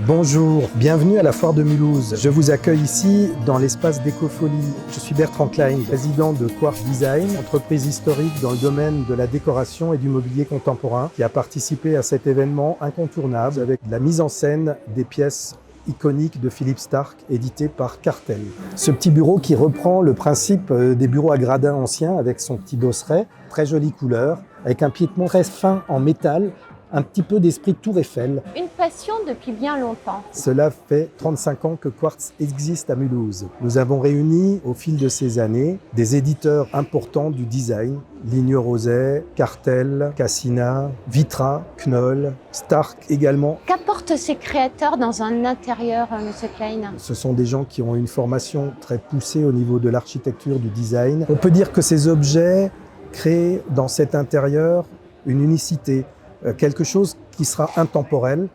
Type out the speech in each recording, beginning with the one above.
Bonjour, bienvenue à la Foire de Mulhouse. Je vous accueille ici dans l'espace d'Ecofolie. Je suis Bertrand Klein, président de Quartz Design, entreprise historique dans le domaine de la décoration et du mobilier contemporain, qui a participé à cet événement incontournable avec la mise en scène des pièces iconique de Philippe Starck, édité par Cartel. Ce petit bureau qui reprend le principe des bureaux à gradins anciens avec son petit dosseret, très jolie couleur, avec un piétement très fin en métal, un petit peu d'esprit Tour Eiffel. Une passion depuis bien longtemps. Cela fait 35 ans que Quartz existe à Mulhouse. Nous avons réuni au fil de ces années des éditeurs importants du design, Ligne-Roset, Cartel, Cassina, Vitra, Knoll, Starck également. Qu'apportent ces créateurs dans un intérieur, Monsieur Klein? Ce sont des gens qui ont une formation très poussée au niveau de l'architecture, du design. On peut dire que ces objets créent dans cet intérieur une unicité, quelque chose qui sera intemporel,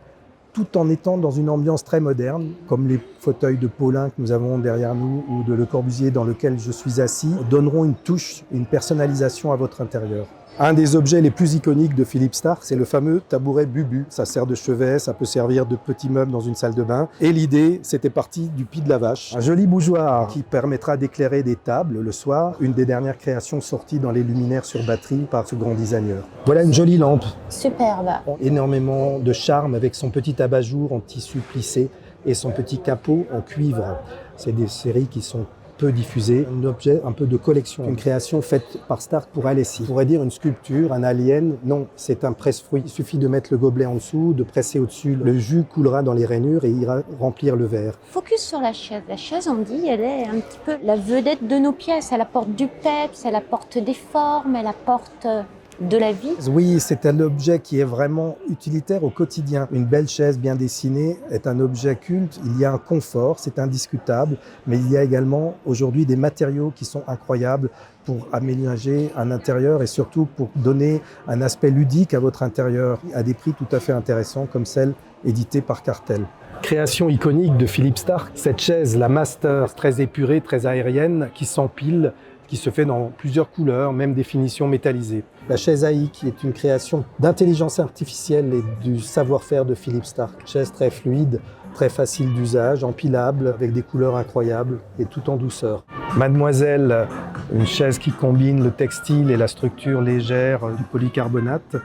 tout en étant dans une ambiance très moderne, comme les fauteuils de Paulin que nous avons derrière nous ou de Le Corbusier dans lequel je suis assis, donneront une touche, une personnalisation à votre intérieur. Un des objets les plus iconiques de Philippe Starck, c'est le fameux tabouret Bubu. Ça sert de chevet, ça peut servir de petit meuble dans une salle de bain. Et l'idée, c'était parti du Pied de la Vache. Un joli bougeoir qui permettra d'éclairer des tables le soir. Une des dernières créations sorties dans les luminaires sur batterie par ce grand designer. Voilà une jolie lampe. Superbe. Énormément de charme avec son petit abat-jour en tissu plissé et son petit capot en cuivre. C'est des séries qui sont peu diffusé, un objet un peu de collection, une création faite par Starck pour Alessi. On pourrait dire une sculpture, un alien, non, c'est un presse-fruit. Il suffit de mettre le gobelet en dessous, de presser au-dessus, le jus coulera dans les rainures et ira remplir le verre. Focus sur la chaise. La chaise, on dit, elle est un petit peu la vedette de nos pièces. Elle apporte du peps, elle apporte des formes, elle apporte de la vie. Oui, c'est un objet qui est vraiment utilitaire au quotidien. Une belle chaise bien dessinée est un objet culte. Il y a un confort, c'est indiscutable, mais il y a également aujourd'hui des matériaux qui sont incroyables pour aménager un intérieur et surtout pour donner un aspect ludique à votre intérieur à des prix tout à fait intéressants comme celle éditée par Cartel. Création iconique de Philippe Starck, cette chaise, la Master, très épurée, très aérienne, qui s'empile, qui se fait dans plusieurs couleurs, même des finitions métallisées. La chaise AI, qui est une création d'intelligence artificielle et du savoir-faire de Philippe Starck. Chaise très fluide, très facile d'usage, empilable, avec des couleurs incroyables et tout en douceur. Mademoiselle, une chaise qui combine le textile et la structure légère du polycarbonate.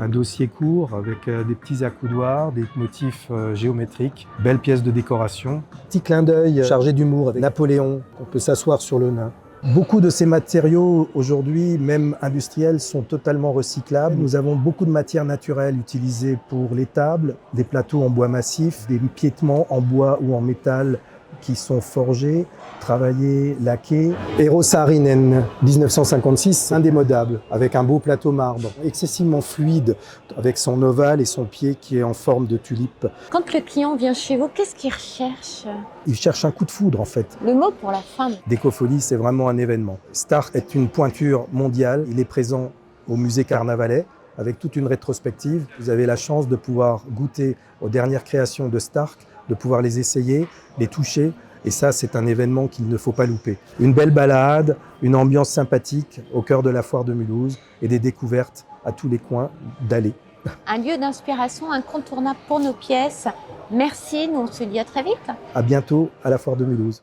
Un dossier court avec des petits accoudoirs, des motifs géométriques, belle pièce de décoration. Petit clin d'œil chargé d'humour avec Napoléon, on peut s'asseoir sur le nain. Beaucoup de ces matériaux aujourd'hui, même industriels, sont totalement recyclables. Nous avons beaucoup de matières naturelles utilisées pour les tables, des plateaux en bois massif, des piétements en bois ou en métal qui sont forgés, travaillés, laqués. Eero Saarinen, 1956, indémodable, avec un beau plateau marbre, excessivement fluide, avec son ovale et son pied qui est en forme de tulipe. Quand le client vient chez vous, qu'est-ce qu'il recherche? Il cherche un coup de foudre en fait. Le mot pour la femme. D'Ecofolie, c'est vraiment un événement. Starck est une pointure mondiale, il est présent au musée Carnavalet, avec toute une rétrospective. Vous avez la chance de pouvoir goûter aux dernières créations de Starck, de pouvoir les essayer, les toucher. Et ça, c'est un événement qu'il ne faut pas louper. Une belle balade, une ambiance sympathique au cœur de la Foire de Mulhouse et des découvertes à tous les coins d'allées. Un lieu d'inspiration incontournable pour nos pièces. Merci, nous on se dit à très vite. À bientôt à la Foire de Mulhouse.